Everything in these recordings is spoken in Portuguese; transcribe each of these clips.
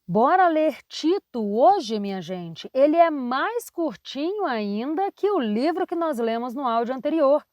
Bora ler Tito hoje, minha gente. Ele é mais curtinho ainda que o livro que nós lemos no áudio anterior.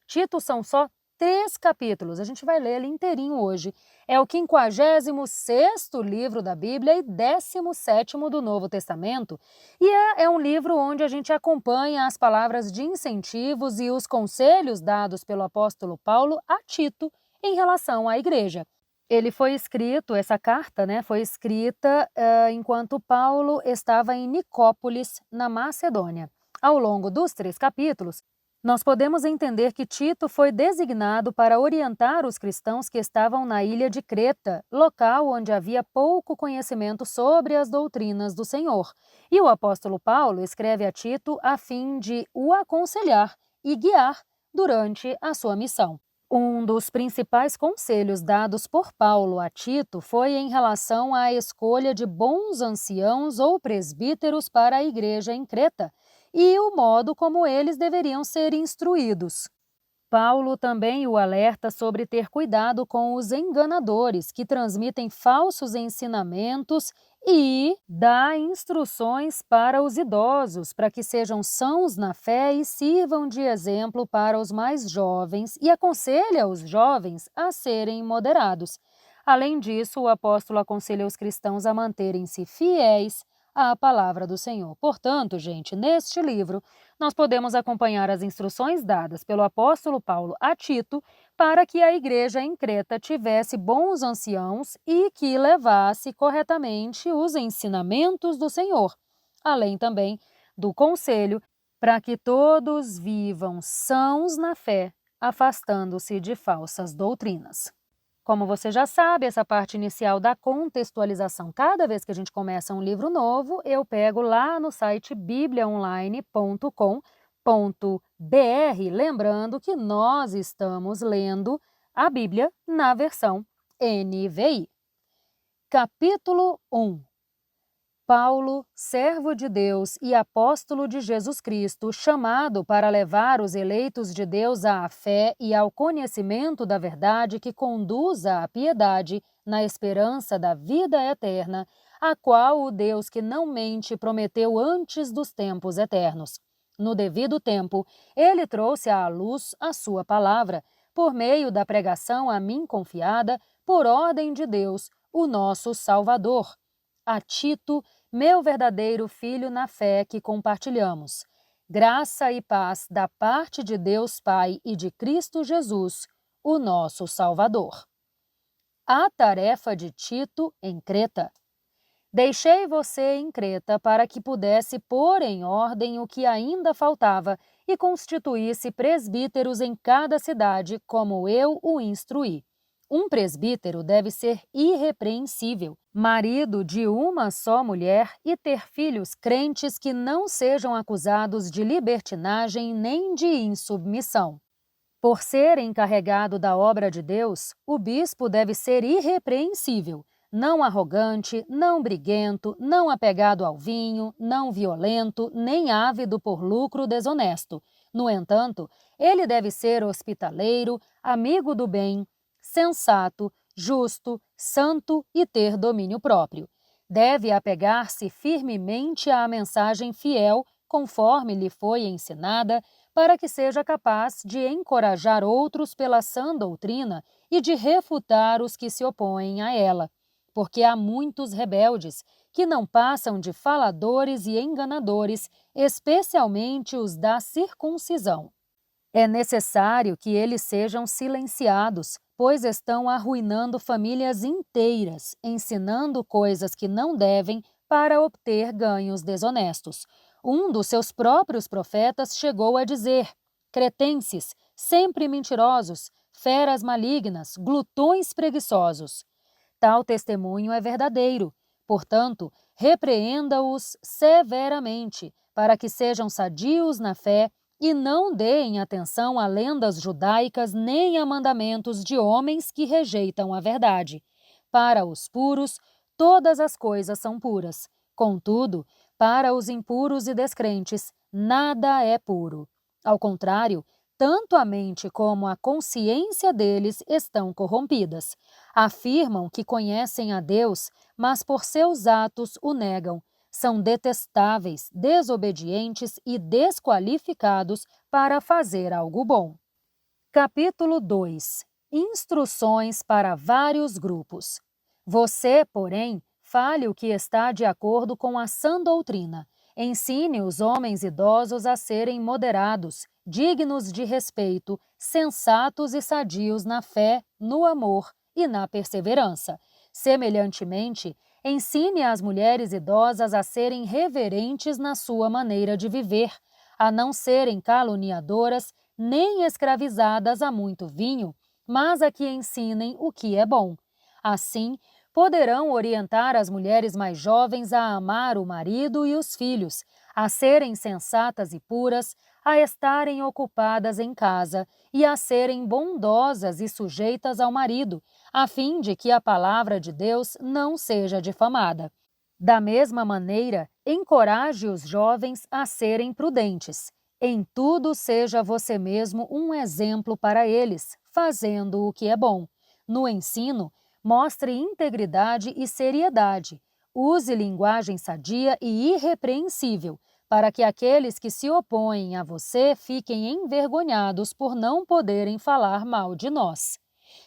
Tito são só 3 capítulos. A gente vai ler ele inteirinho hoje. É o 56º livro da Bíblia e 17º do Novo Testamento. E é um livro onde a gente acompanha as palavras de incentivos e os conselhos dados pelo apóstolo Paulo a Tito em relação à igreja. Ele foi escrito, essa carta, né, foi escrita enquanto Paulo estava em Nicópolis, na Macedônia. Ao longo dos 3 capítulos, nós podemos entender que Tito foi designado para orientar os cristãos que estavam na ilha de Creta, local onde havia pouco conhecimento sobre as doutrinas do Senhor. E o apóstolo Paulo escreve a Tito a fim de o aconselhar e guiar durante a sua missão. Um dos principais conselhos dados por Paulo a Tito foi em relação à escolha de bons anciãos ou presbíteros para a igreja em Creta e o modo como eles deveriam ser instruídos. Paulo também o alerta sobre ter cuidado com os enganadores que transmitem falsos ensinamentos e dá instruções para os idosos para que sejam sãos na fé e sirvam de exemplo para os mais jovens e aconselha os jovens a serem moderados. Além disso, o apóstolo aconselha os cristãos a manterem-se fiéis à palavra do Senhor. Portanto, gente, neste livro, nós podemos acompanhar as instruções dadas pelo apóstolo Paulo a Tito para que a igreja em Creta tivesse bons anciãos e que levasse corretamente os ensinamentos do Senhor, além também do conselho para que todos vivam sãos na fé, afastando-se de falsas doutrinas. Como você já sabe, essa parte inicial da contextualização, cada vez que a gente começa um livro novo, eu pego lá no site bibliaonline.com.br, lembrando que nós estamos lendo a Bíblia na versão NVI. Capítulo 1. Paulo, servo de Deus e apóstolo de Jesus Cristo, chamado para levar os eleitos de Deus à fé e ao conhecimento da verdade que conduza à piedade, na esperança da vida eterna, a qual o Deus que não mente prometeu antes dos tempos eternos. No devido tempo, ele trouxe à luz a sua palavra, por meio da pregação a mim confiada, por ordem de Deus, o nosso Salvador. A Tito, meu verdadeiro filho na fé que compartilhamos. Graça e paz da parte de Deus Pai e de Cristo Jesus, o nosso Salvador. A tarefa de Tito em Creta. Deixei você em Creta para que pudesse pôr em ordem o que ainda faltava e constituísse presbíteros em cada cidade, como eu o instruí. Um presbítero deve ser irrepreensível, marido de uma só mulher e ter filhos crentes que não sejam acusados de libertinagem nem de insubmissão. Por ser encarregado da obra de Deus, o bispo deve ser irrepreensível, não arrogante, não briguento, não apegado ao vinho, não violento, nem ávido por lucro desonesto. No entanto, ele deve ser hospitaleiro, amigo do bem, sensato, justo, santo e ter domínio próprio. Deve apegar-se firmemente à mensagem fiel, conforme lhe foi ensinada, para que seja capaz de encorajar outros pela sã doutrina e de refutar os que se opõem a ela. Porque há muitos rebeldes, que não passam de faladores e enganadores, especialmente os da circuncisão. É necessário que eles sejam silenciados, pois estão arruinando famílias inteiras, ensinando coisas que não devem para obter ganhos desonestos. Um dos seus próprios profetas chegou a dizer: cretenses, sempre mentirosos, feras malignas, glutões preguiçosos. Tal testemunho é verdadeiro. Portanto, repreenda-os severamente, para que sejam sadios na fé e não deem atenção a lendas judaicas nem a mandamentos de homens que rejeitam a verdade. Para os puros, todas as coisas são puras. Contudo, para os impuros e descrentes, nada é puro. Ao contrário, tanto a mente como a consciência deles estão corrompidas. Afirmam que conhecem a Deus, mas por seus atos o negam. São detestáveis, desobedientes e desqualificados para fazer algo bom. Capítulo 2. Instruções para vários grupos. Você, porém, fale o que está de acordo com a sã doutrina. Ensine os homens idosos a serem moderados, dignos de respeito, sensatos e sadios na fé, no amor e na perseverança. Semelhantemente, ensine as mulheres idosas a serem reverentes na sua maneira de viver, a não serem caluniadoras, nem escravizadas a muito vinho, mas a que ensinem o que é bom. Assim, poderão orientar as mulheres mais jovens a amar o marido e os filhos, a serem sensatas e puras, a estarem ocupadas em casa e a serem bondosas e sujeitas ao marido, a fim de que a palavra de Deus não seja difamada. Da mesma maneira, encoraje os jovens a serem prudentes. Em tudo seja você mesmo um exemplo para eles, fazendo o que é bom. No ensino, mostre integridade e seriedade. Use linguagem sadia e irrepreensível, para que aqueles que se opõem a você fiquem envergonhados por não poderem falar mal de nós.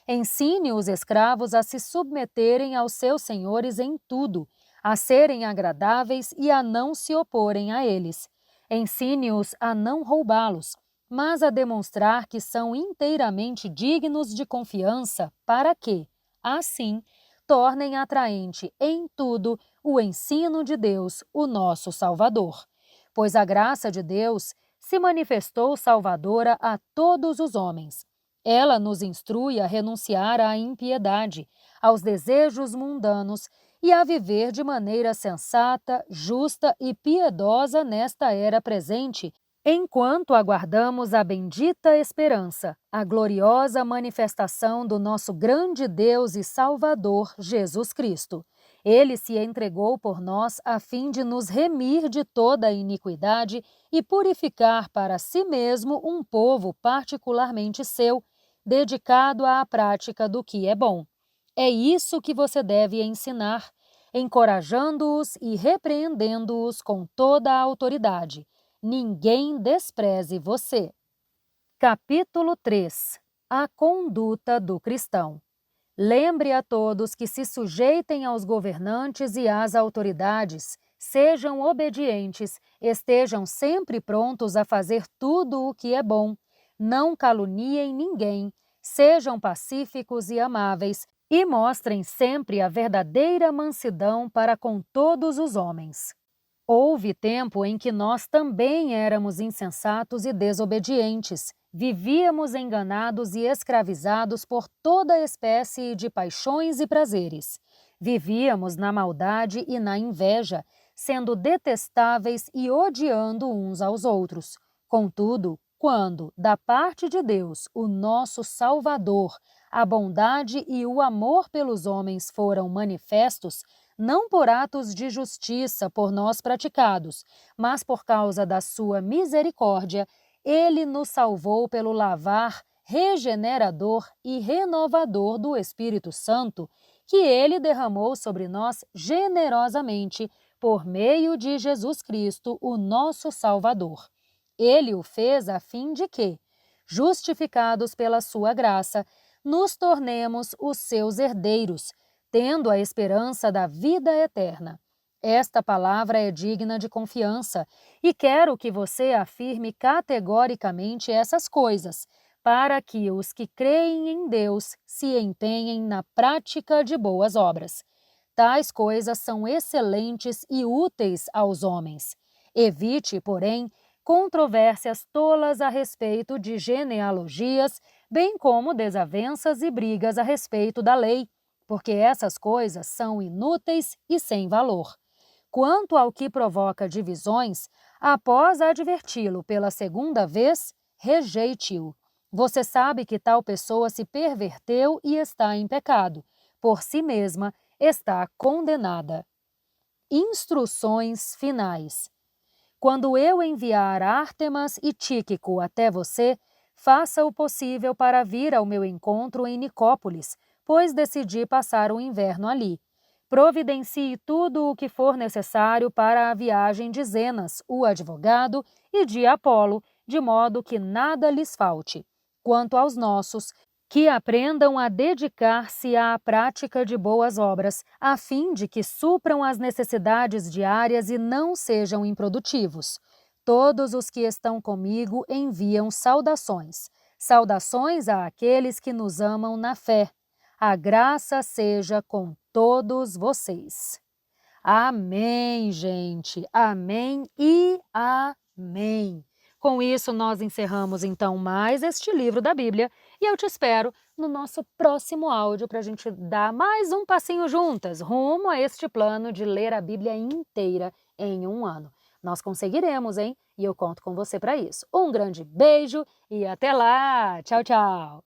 Ensine os escravos a se submeterem aos seus senhores em tudo, a serem agradáveis e a não se oporem a eles. Ensine-os a não roubá-los, mas a demonstrar que são inteiramente dignos de confiança para que, assim, tornem atraente em tudo o ensino de Deus, o nosso Salvador. Pois a graça de Deus se manifestou salvadora a todos os homens. Ela nos instrui a renunciar à impiedade, aos desejos mundanos e a viver de maneira sensata, justa e piedosa nesta era presente, enquanto aguardamos a bendita esperança, a gloriosa manifestação do nosso grande Deus e Salvador, Jesus Cristo. Ele se entregou por nós a fim de nos remir de toda a iniquidade e purificar para si mesmo um povo particularmente seu, dedicado à prática do que é bom. É isso que você deve ensinar, encorajando-os e repreendendo-os com toda a autoridade. Ninguém despreze você. Capítulo 3. A conduta do cristão. Lembre a todos que se sujeitem aos governantes e às autoridades, sejam obedientes, estejam sempre prontos a fazer tudo o que é bom, não caluniem ninguém, sejam pacíficos e amáveis e mostrem sempre a verdadeira mansidão para com todos os homens. Houve tempo em que nós também éramos insensatos e desobedientes. Vivíamos enganados e escravizados por toda espécie de paixões e prazeres. Vivíamos na maldade e na inveja, sendo detestáveis e odiando uns aos outros. Contudo, quando, da parte de Deus, o nosso Salvador, a bondade e o amor pelos homens foram manifestos, não por atos de justiça por nós praticados, mas por causa da sua misericórdia, ele nos salvou pelo lavar regenerador e renovador do Espírito Santo, que ele derramou sobre nós generosamente por meio de Jesus Cristo, o nosso Salvador. Ele o fez a fim de que, justificados pela sua graça, nos tornemos os seus herdeiros, tendo a esperança da vida eterna. Esta palavra é digna de confiança e quero que você afirme categoricamente essas coisas, para que os que creem em Deus se empenhem na prática de boas obras. Tais coisas são excelentes e úteis aos homens. Evite, porém, controvérsias tolas a respeito de genealogias, bem como desavenças e brigas a respeito da lei, porque essas coisas são inúteis e sem valor. Quanto ao que provoca divisões, após adverti-lo pela segunda vez, rejeite-o. Você sabe que tal pessoa se perverteu e está em pecado. Por si mesma, está condenada. Instruções finais. Quando eu enviar Ártemas e Tíquico até você, Faça o possível para vir ao meu encontro em Nicópolis, pois decidi passar o inverno ali. Providencie tudo o que for necessário para a viagem de Zenas, o advogado, e de Apolo, de modo que nada lhes falte. Quanto aos nossos, que aprendam a dedicar-se à prática de boas obras, a fim de que supram as necessidades diárias e não sejam improdutivos. Todos os que estão comigo enviam saudações. Saudações àqueles que nos amam na fé. A graça seja com todos vocês. Amém, gente. Amém e amém. Com isso, nós encerramos então mais este livro da Bíblia e eu te espero no nosso próximo áudio para a gente dar mais um passinho juntas rumo a este plano de ler a Bíblia inteira em um ano. Nós conseguiremos, hein? E eu conto com você para isso. Um grande beijo e até lá! Tchau, tchau!